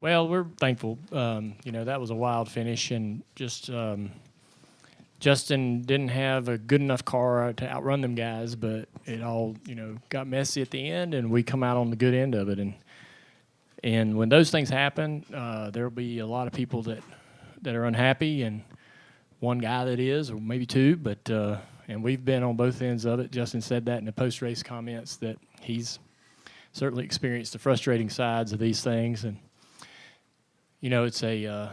Well, we're thankful. That was a wild finish, and just Justin didn't have a good enough car to outrun them guys, but it all got messy at the end, and we come out on the good end of it. And when those things happen, there'll be a lot of people that are unhappy, and one guy that is, or maybe two, but and we've been on both ends of it. Justin said that in the post-race comments that he's certainly experienced the frustrating sides of these things, and it's a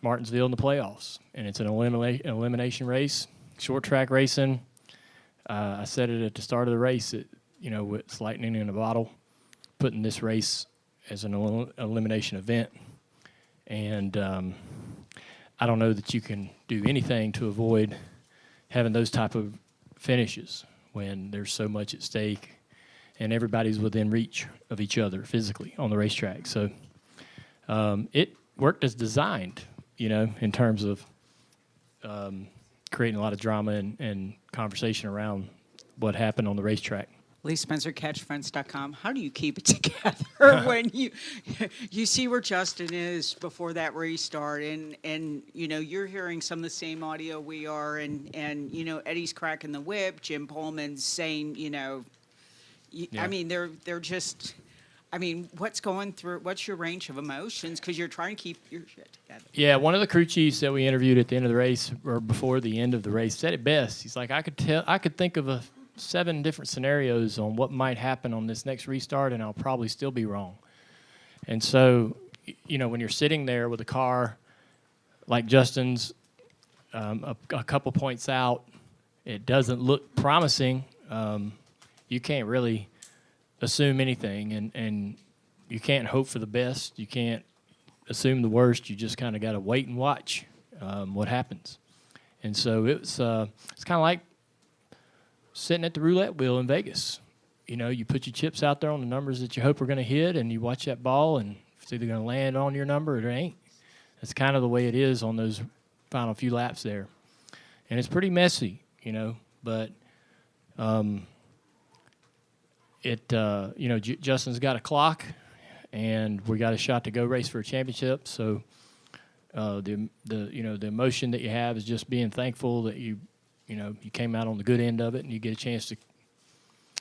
Martinsville in the playoffs, and it's an elimination race, short track racing. I said it at the start of the race. It's lightning in a bottle, putting this race as an elimination event, and I don't know that you can do anything to avoid having those type of finishes when there's so much at stake, and everybody's within reach of each other physically on the racetrack. So it worked as designed, in terms of creating a lot of drama and conversation around what happened on the racetrack. Lee Spencer, CatchFriends.com. How do you keep it together when you see where Justin is before that restart, and you're hearing some of the same audio we are, and Eddie's cracking the whip, Jim Pullman's saying, Yeah. I mean, they're just. I mean, what's your range of emotions? Because you're trying to keep your shit together. Yeah, one of the crew chiefs that we interviewed at the end of the race, or before the end of the race, said it best. He's like, I could think of 7 different scenarios on what might happen on this next restart, and I'll probably still be wrong. And so, when you're sitting there with a car like Justin's, a couple points out, it doesn't look promising. You can't really assume anything, and you can't hope for the best. You can't assume the worst. You just kind of got to wait and watch what happens. And so it's kind of like sitting at the roulette wheel in Vegas. You put your chips out there on the numbers that you hope are going to hit, and you watch that ball, and it's either going to land on your number or it ain't. That's kind of the way it is on those final few laps there. And it's pretty messy, but Justin's got a clock, and we got a shot to go race for a championship. So the emotion that you have is just being thankful that you came out on the good end of it, and you get a chance to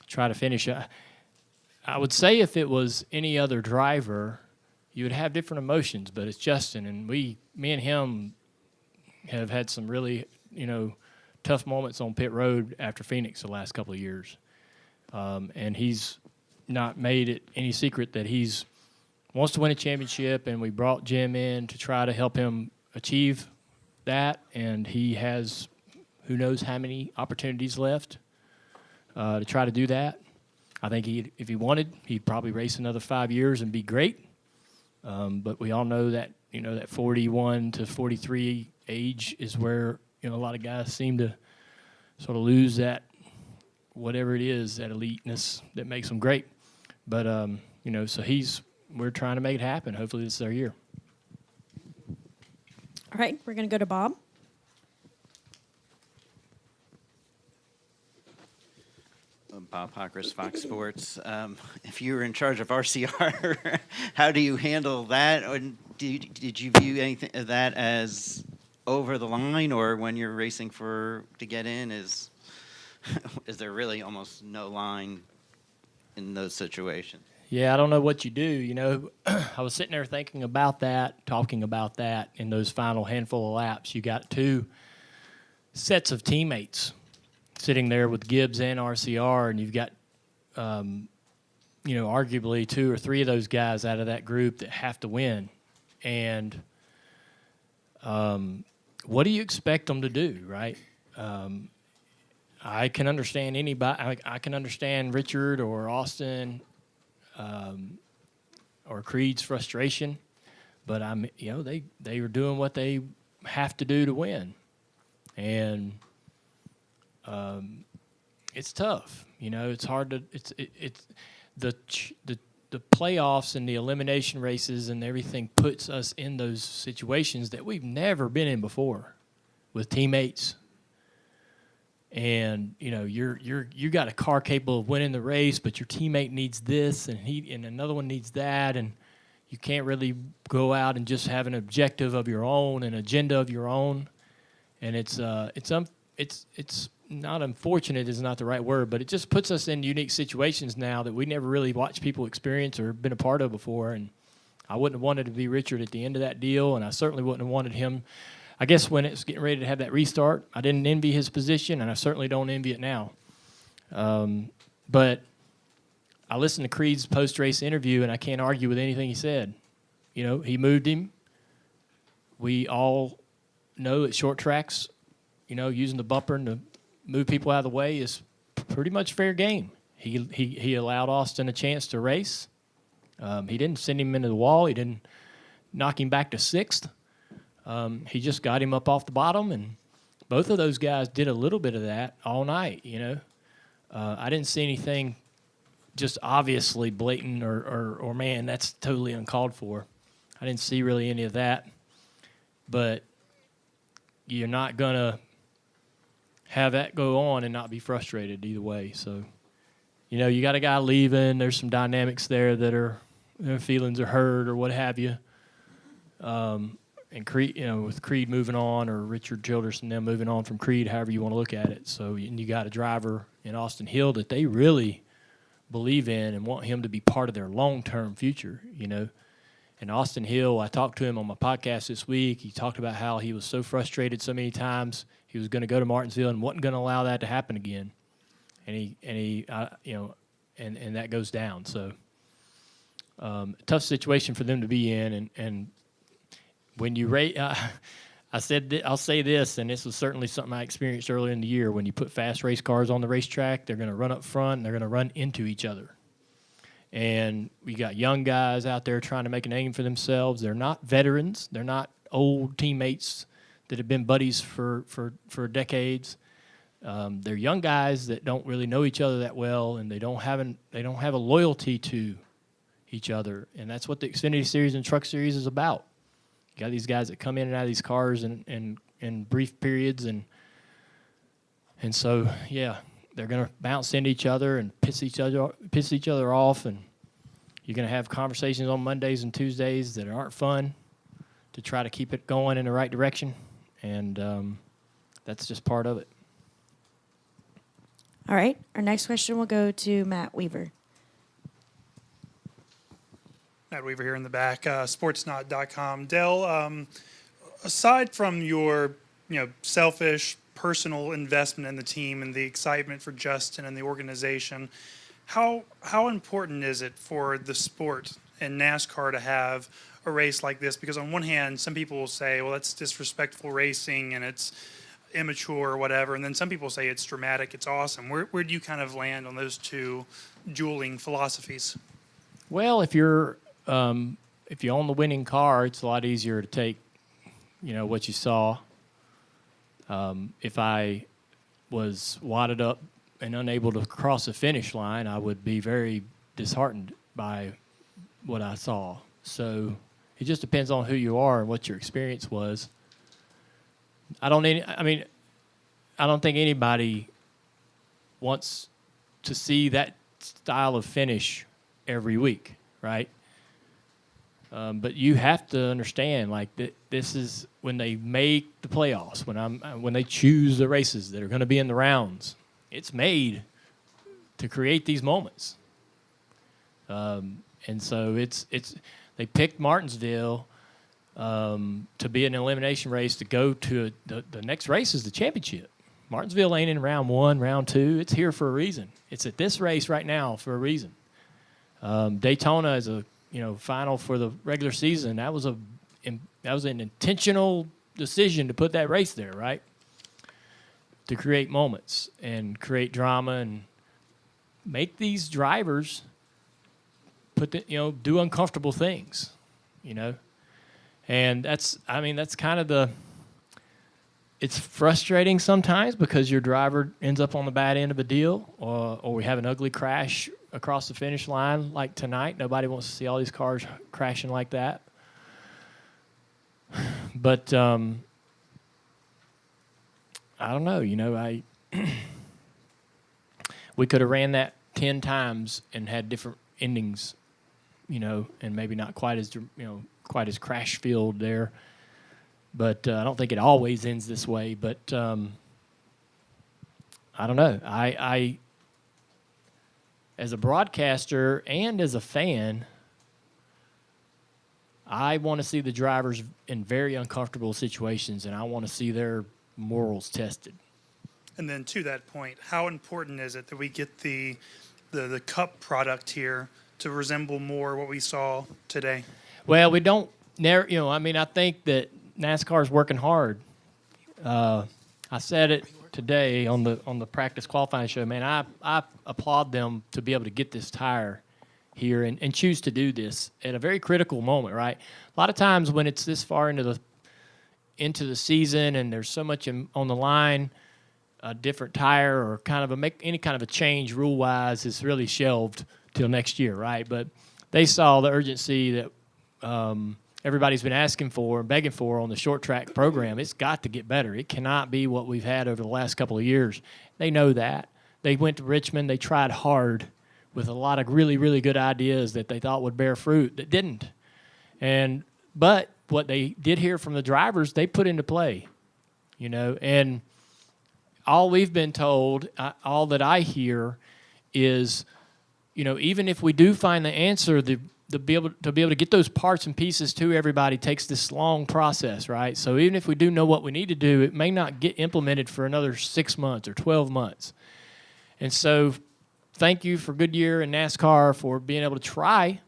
try to finish. I would say if it was any other driver, you would have different emotions, but it's Justin, and me and him have had some really tough moments on pit road after Phoenix the last couple of years. And he's not made it any secret that he's wants to win a championship, and we brought Jim in to try to help him achieve that, and he has who knows how many opportunities left to try to do that. I think if he wanted, he'd probably race another 5 years and be great. But we all know that that 41 to 43 age is where a lot of guys seem to sort of lose that, whatever it is, that eliteness that makes them great. But, so we're trying to make it happen. Hopefully this is our year. All right, we're going to go to Bob. Bob Hockers, Fox Sports. If you were in charge of RCR, how do you handle that? Or did you view anything of that as over the line, or when you're racing to get in, is there really almost no line in those situations? Yeah, I don't know what you do. I was sitting there thinking about that, talking about that in those final handful of laps. You got 2 sets of teammates sitting there with Gibbs and RCR, and you've got, arguably 2 or 3 of those guys out of that group that have to win. And what do you expect them to do, right? I can understand anybody. I can understand Richard or Austin or Creed's frustration, but they are doing what they have to do to win, and it's tough. It's hard to. It's the playoffs and the elimination races and everything puts us in those situations that we've never been in before with teammates. And you got a car capable of winning the race, but your teammate needs this, and another one needs that, and you can't really go out and just have an objective of your own, an agenda of your own, and it's not unfortunate is not the right word, but it just puts us in unique situations now that we never really watched people experience or been a part of before. And I wouldn't have wanted to be Richard at the end of that deal, and I certainly wouldn't have wanted him. I guess when it's getting ready to have that restart, I didn't envy his position, and I certainly don't envy it now. But I listened to Creed's post-race interview, and I can't argue with anything he said. You know, he moved him. We all know that short tracks, you know, using the bumper and to move people out of the way is pretty much fair game. He allowed Austin a chance to race. He didn't send him into the wall. He didn't knock him back to sixth. He just got him up off the bottom, and both of those guys did a little bit of that all night, you know. I didn't see anything just obviously blatant or man, that's totally uncalled for. I didn't see really any of that. But you're not going to have that go on and not be frustrated either way. So, you know, you got a guy leaving. There's some dynamics there that are their feelings are hurt or what have you. And Creed, you know, with Creed moving on or Richard Childress and them moving on from Creed, however you want to look at it. So you got a driver in Austin Hill that they really believe in and want him to be part of their long-term future, you know. And Austin Hill, I talked to him on my podcast this week. He talked about how he was so frustrated so many times he was going to go to Martinsville and wasn't going to allow that to happen again. And he you know, and that goes down. So tough situation for them to be in. And when you rate, I said I'll say this, and this was certainly something I experienced earlier in the year. When you put fast race cars on the racetrack, they're going to run up front and they're going to run into each other. And we got young guys out there trying to make a name for themselves. They're not veterans. They're not old teammates that have been buddies for decades. They're young guys that don't really know each other that well, and they don't have a loyalty to each other. And that's what the Xfinity Series and Truck Series is about. You got these guys that come in and out of these cars in brief periods, and so yeah. They're going to bounce into each other and piss each other off, and you're going to have conversations on Mondays and Tuesdays that aren't fun to try to keep it going in the right direction, and that's just part of it. All right. Our next question will go to Matt Weaver. Matt Weaver here in the back, sportsnot.com. Dale, aside from your selfish personal investment in the team and the excitement for Justin and the organization, how important is it for the sport and NASCAR to have a race like this? Because on one hand, some people will say, well, that's disrespectful racing and it's immature or whatever, and then some people say it's dramatic, it's awesome. Where do you kind of land on those two dueling philosophies? Well, if you own the winning car, it's a lot easier to take, what you saw. If I was wadded up and unable to cross the finish line, I would be very disheartened by what I saw. So it just depends on who you are and what your experience was. I don't think anybody wants to see that style of finish every week, right? But you have to understand, this is when they make the playoffs, when they choose the races that are going to be in the rounds. It's made to create these moments, and so they picked Martinsville to be an elimination race to go to the next race is the championship. Martinsville ain't in round 1, round 2. It's here for a reason. It's at this race right now for a reason. Daytona is a final for the regular season. That was an intentional decision to put that race there, right? To create moments and create drama and make these drivers do uncomfortable things, And that's kind of it's frustrating sometimes because your driver ends up on the bad end of a deal, or we have an ugly crash across the finish line like tonight. Nobody wants to see all these cars crashing like that. But I don't know. We could have ran that 10 times and had different endings and maybe not quite as crash filled there. But I don't think it always ends this way. But I don't know. I as a broadcaster and as a fan, I want to see the drivers in very uncomfortable situations, and I want to see their morals tested. And then to that point, how important is it that we get the Cup product here to resemble more what we saw today? Well, we don't. I think that NASCAR is working hard. I said it today on the practice qualifying show. Man, I applaud them to be able to get this tire here and choose to do this at a very critical moment, right? A lot of times when it's this far into the season and there's so much on the line, a different tire or any kind of a change rule-wise is really shelved till next year, right? But they saw the urgency that everybody's been asking for and begging for on the short track program. It's got to get better. It cannot be what we've had over the last couple of years. They know that. They went to Richmond. They tried hard with a lot of really, really good ideas that they thought would bear fruit that didn't. But what they did hear from the drivers, they put into play, and all we've been told, all that I hear is, even if we do find the answer, to be able to get those parts and pieces to everybody takes this long process, right? So even if we do know what we need to do, it may not get implemented for another 6 months or 12 months. And so thank you for Goodyear and NASCAR for being able to try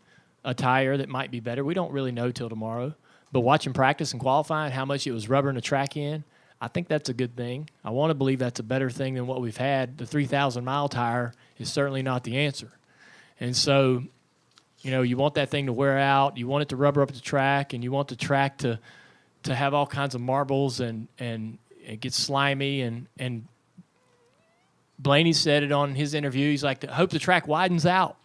a tire that might be better. We don't really know till tomorrow. But watching practice and qualifying, how much it was rubbering the track in, I think that's a good thing. I want to believe that's a better thing than what we've had. The 3,000-mile tire is certainly not the answer. And so, you want that thing to wear out. You want it to rubber up the track, and you want the track to have all kinds of marbles and it gets slimy. And Blaney said it on his interview. He's like, I hope the track widens out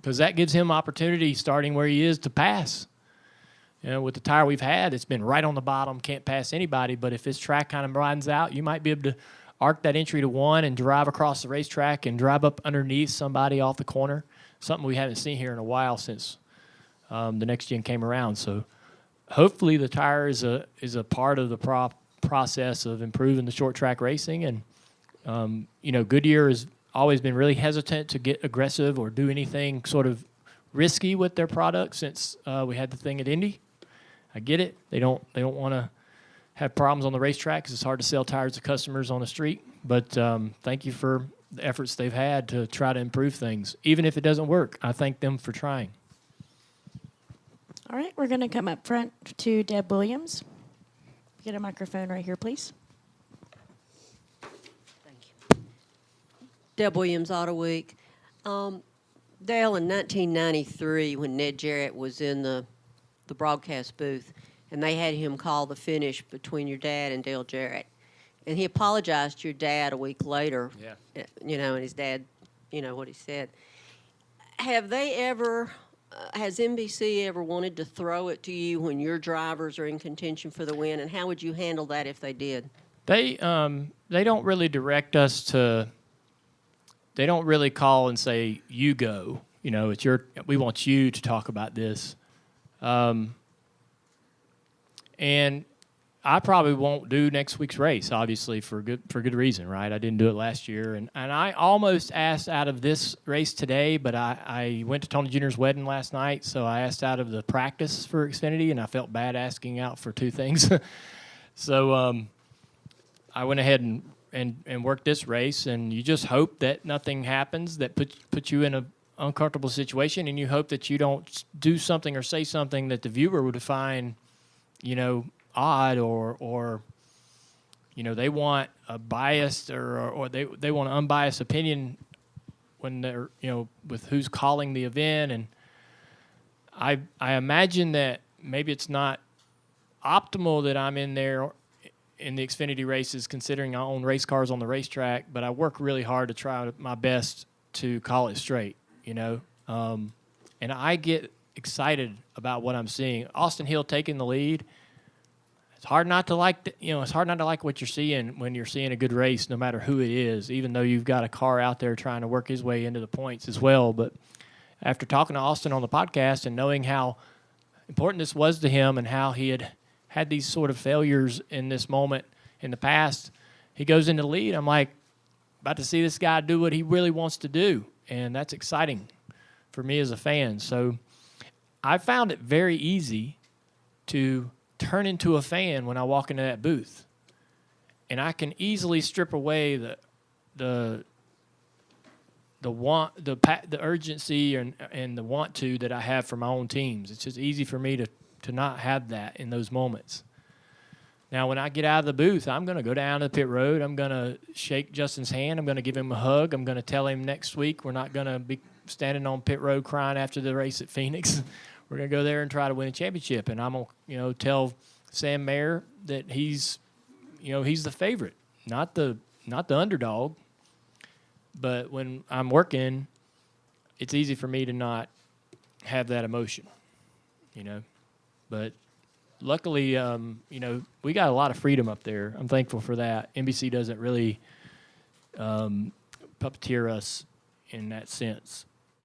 because that gives him opportunity starting where he is to pass. With the tire we've had, it's been right on the bottom, can't pass anybody. But if this track kind of widens out, you might be able to arc that entry to one and drive across the racetrack and drive up underneath somebody off the corner, something we haven't seen here in a while since the next gen came around. So hopefully the tire is a part of the process of improving the short track racing. And, Goodyear has always been really hesitant to get aggressive or do anything sort of risky with their product since we had the thing at Indy. I get it. They don't want to have problems on the racetrack because it's hard to sell tires to customers on the street. But thank you for the efforts they've had to try to improve things. Even if it doesn't work, I thank them for trying. All right, we're going to come up front to Deb Williams. Get a microphone right here, please. Thank you. Deb Williams, Auto Week. Dale, in 1993, when Ned Jarrett was in the broadcast booth, and they had him call the finish between your dad and Dale Jarrett, and he apologized to your dad a week later. Yeah. And his dad, what he said. Have they ever? Has NBC ever wanted to throw it to you when your drivers are in contention for the win, and how would you handle that if they did? They don't really direct us to. They don't really call and say, you go. We want you to talk about this. And I probably won't do next week's race, obviously, for good reason, right? I didn't do it last year. And I almost asked out of this race today, but I went to Tony Jr.'s wedding last night, so I asked out of the practice for Xfinity, and I felt bad asking out for two things. So I went ahead and worked this race, and you just hope that nothing happens that puts you in an uncomfortable situation, and you hope that you don't do something or say something that the viewer would find, odd or they want a biased or they want an unbiased opinion when they're, with who's calling the event. And I imagine that maybe it's not optimal that I'm in there in the Xfinity races, considering I own race cars on the racetrack, but I work really hard to try my best to call it straight, and I get excited about what I'm seeing. Austin Hill taking the lead. It's hard not to like, it's hard not to like what you're seeing when you're seeing a good race, no matter who it is, even though you've got a car out there trying to work his way into the points as well. But after talking to Austin on the podcast and knowing how important this was to him and how he had these sort of failures in this moment in the past, he goes into the lead. I'm like, about to see this guy do what he really wants to do, and that's exciting for me as a fan. So I found it very easy to turn into a fan when I walk into that booth, and I can easily strip away the urgency and the want to that I have for my own teams. It's just easy for me to not have that in those moments. Now, when I get out of the booth, I'm going to go down to the pit road. I'm going to shake Justin's hand. I'm going to give him a hug. I'm going to tell him next week we're not going to be standing on pit road crying after the race at Phoenix. We're going to go there and try to win a championship. And I'm going to, tell Sam Mayer that he's the favorite, not the underdog. But when I'm working, it's easy for me to not have that emotion, But luckily, we got a lot of freedom up there. I'm thankful for that. NBC doesn't really puppeteer us in that sense.